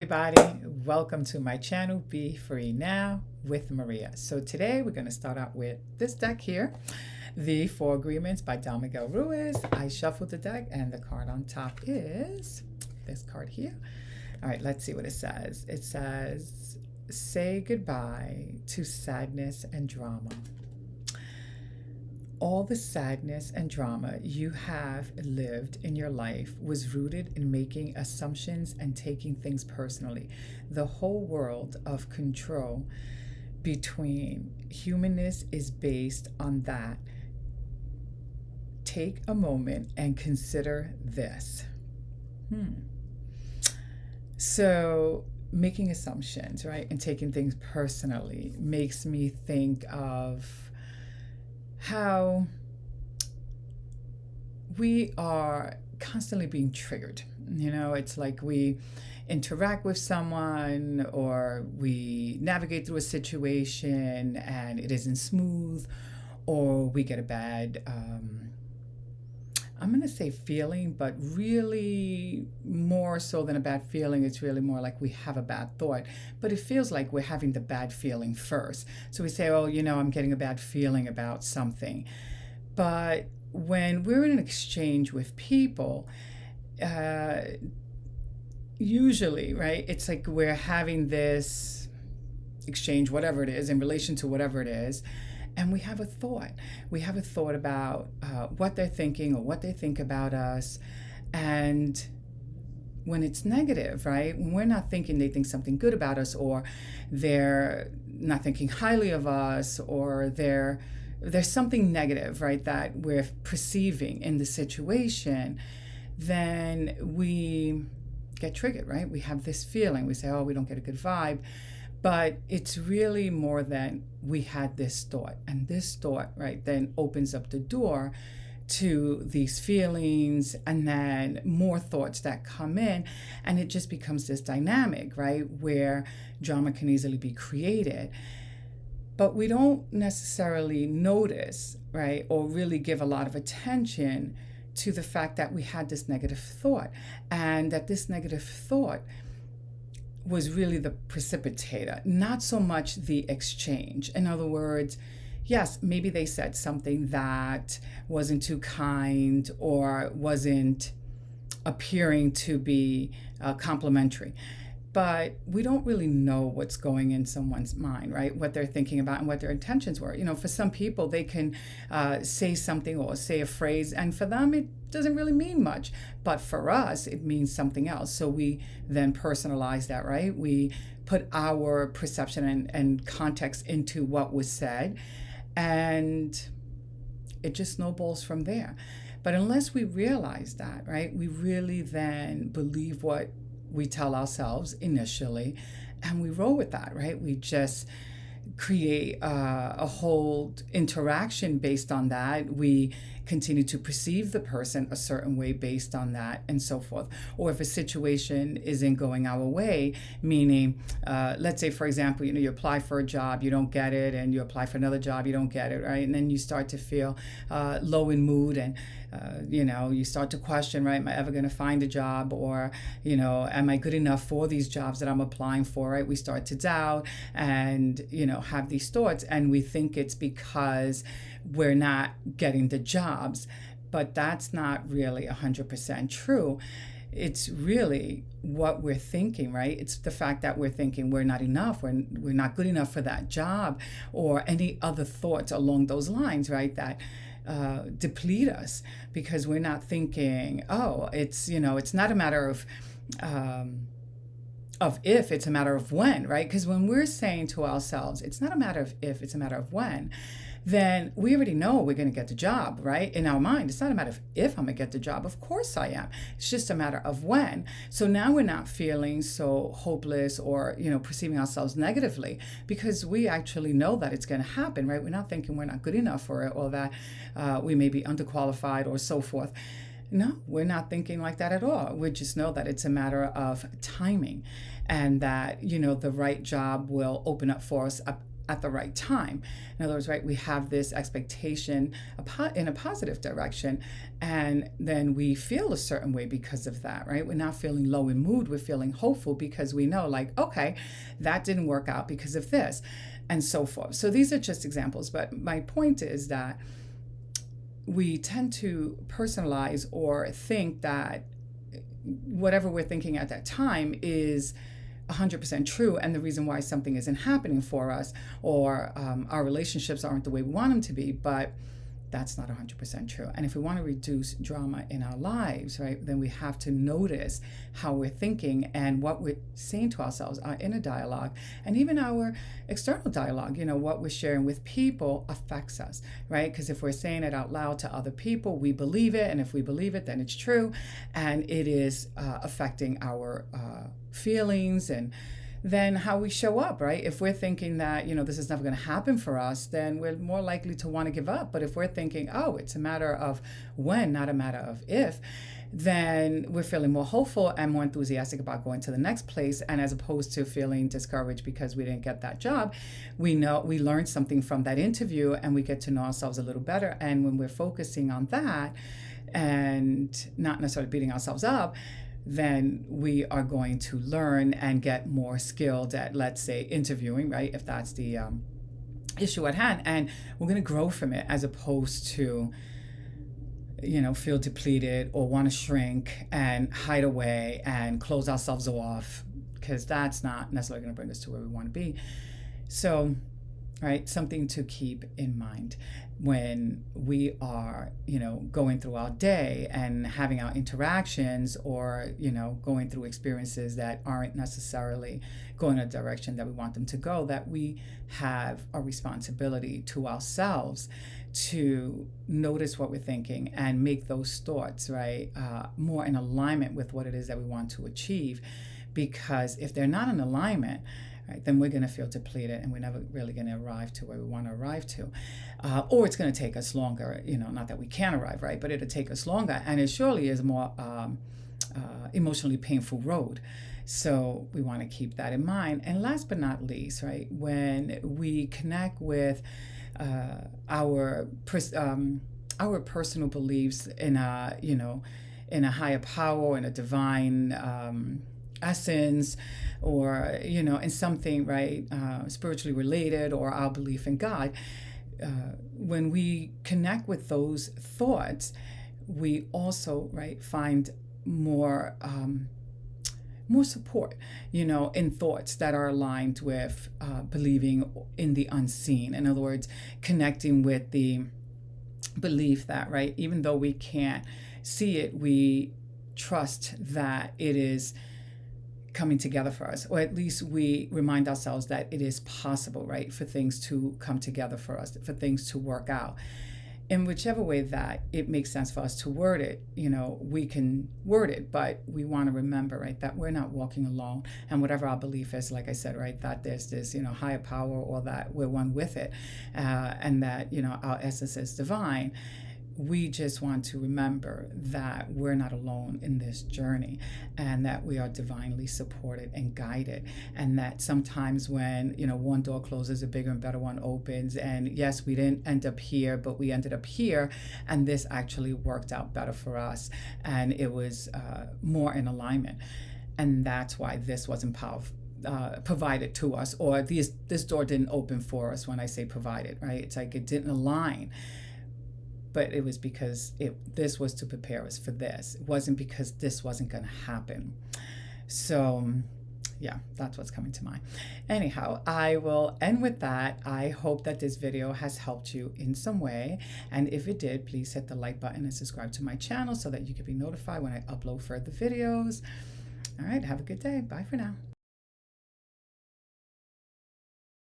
Everybody, welcome to my channel, Be Free Now with Maria. So today we're going to start out with this deck here, the Four Agreements by Don Miguel Ruiz. I shuffled the deck and the card on top is this card here. All right, let's see what it says. It says, say goodbye to sadness and drama. All the sadness and drama you have lived in your life was rooted in making assumptions and taking things personally. The whole world of control between humanness is based on that. Take a moment and consider this. So making assumptions, right, and taking things personally makes me think of how we are constantly being triggered. You know, it's like we interact with someone or we navigate through a situation and it isn't smooth, or we get a bad, I'm going to say feeling, but really more so than a bad feeling, it's really more like we have a bad thought. But it feels like we're having the bad feeling first. So we say, oh, you know, I'm getting a bad feeling about something. But when we're in an exchange with people, usually, right, it's like we're having this exchange, whatever it is, in relation to whatever it is. And we have a thought. We have a thought about what they're thinking or what they think about us. And when it's negative, right, when we're not thinking they think something good about us, or they're not thinking highly of us, or there's something negative, right, that we're perceiving in the situation, then we get triggered, right? We have this feeling. We say, oh, we don't get a good vibe. But it's really more than we had this thought. And this thought, right, then opens up the door to these feelings and then more thoughts that come in. And it just becomes this dynamic, right, where drama can easily be created. But we don't necessarily notice, right, or really give a lot of attention to the fact that we had this negative thought, and that this negative thought was really the precipitator, not so much the exchange. In other words, yes, maybe they said something that wasn't too kind or wasn't appearing to be complimentary. But we don't really know what's going in someone's mind, right? What they're thinking about and what their intentions were. You know, for some people, they can say something or say a phrase, and for them, it doesn't really mean much. But for us, it means something else. So we then personalize that, right? We put our perception and context into what was said, and it just snowballs from there. But unless we realize that, right, we really then believe what we tell ourselves initially, and we roll with that, right? We just create a whole interaction based on that. We continue to perceive the person a certain way based on that, and so forth. Or if a situation isn't going our way, meaning, let's say, for example, you apply for a job, you don't get it, and you apply for another job, you don't get it, right? And then you start to feel low in mood, and you start to question, right? Am I ever going to find a job? Or, am I good enough for these jobs that I'm applying for, right? We start to doubt and, have these thoughts, and we think it's because we're not getting the jobs. But that's not really 100% true. It's really what we're thinking, right? It's the fact that we're thinking we're not enough, we're not good enough for that job, or any other thoughts along those lines, right? That deplete us, because we're not thinking, oh, it's not a matter of if, it's a matter of when, right? Because when we're saying to ourselves, it's not a matter of if, it's a matter of when, then we already know we're going to get the job, right? In our mind, it's not a matter of if I'm going to get the job. Of course I am. It's just a matter of when. So now we're not feeling so hopeless or, perceiving ourselves negatively, because we actually know that it's going to happen, right? We're not thinking we're not good enough for it, or that we may be underqualified or so forth. No, we're not thinking like that at all. We just know that it's a matter of timing, and that, the right job will open up for us at the right time. In other words, right, we have this expectation in a positive direction, and then we feel a certain way because of that, right? We're not feeling low in mood, we're feeling hopeful because we know, like, okay, that didn't work out because of this, and so forth. So these are just examples, but my point is that we tend to personalize or think that whatever we're thinking at that time is 100% true, and the reason why something isn't happening for us, or our relationships aren't the way we want them to be, but that's not 100% true. And if we want to reduce drama in our lives, right, then we have to notice how we're thinking and what we're saying to ourselves, our inner dialogue, and even our external dialogue. What we're sharing with people affects us, right? Because if we're saying it out loud to other people, we believe it, and if we believe it, then it's true, and it is affecting our feelings and then how we show up, right? If we're thinking that, this is never going to happen for us, then we're more likely to want to give up. But if we're thinking, oh, it's a matter of when, not a matter of if, then we're feeling more hopeful and more enthusiastic about going to the next place. And as opposed to feeling discouraged because we didn't get that job, we know we learned something from that interview and we get to know ourselves a little better. And when we're focusing on that and not necessarily beating ourselves up, then we are going to learn and get more skilled at, let's say, interviewing, right? If that's the issue at hand. And we're going to grow from it as opposed to, feel depleted or want to shrink and hide away and close ourselves off, because that's not necessarily going to bring us to where we want to be. So, right, something to keep in mind when we are, going through our day and having our interactions, or, going through experiences that aren't necessarily going in a direction that we want them to go, that we have a responsibility to ourselves to notice what we're thinking and make those thoughts, right, more in alignment with what it is that we want to achieve. Because if they're not in alignment, right, then we're going to feel depleted and we're never really going to arrive to where we want to arrive to. Or it's going to take us longer, not that we can't arrive, right, but it'll take us longer. And it surely is a more emotionally painful road. So we want to keep that in mind. And last but not least, right, when we connect with our personal beliefs in in a higher power, in a divine essence, or in something, right, spiritually related, or our belief in God, when we connect with those thoughts, we also, right, find more support, in thoughts that are aligned with believing in the unseen. In other words, connecting with the belief that, right, even though we can't see it, we trust that it is coming together for us, or at least we remind ourselves that it is possible, right, for things to come together for us, for things to work out. In whichever way that it makes sense for us to word it, we can word it, but we want to remember, right, that we're not walking alone, and whatever our belief is, like I said, right, that there's this, higher power, or that we're one with it, and that, our essence is divine. We just want to remember that we're not alone in this journey, and that we are divinely supported and guided, and that sometimes when one door closes, a bigger and better one opens. And yes, we didn't end up here, but we ended up here, and this actually worked out better for us, and it was more in alignment. And that's why this wasn't provided to us, or this door didn't open for us. When I say provided, right, it's like it didn't align. But it was because this was to prepare us for this. It wasn't because this wasn't going to happen. So, yeah, that's what's coming to mind. Anyhow, I will end with that. I hope that this video has helped you in some way. And if it did, please hit the like button and subscribe to my channel so that you can be notified when I upload further videos. All right, have a good day. Bye for now.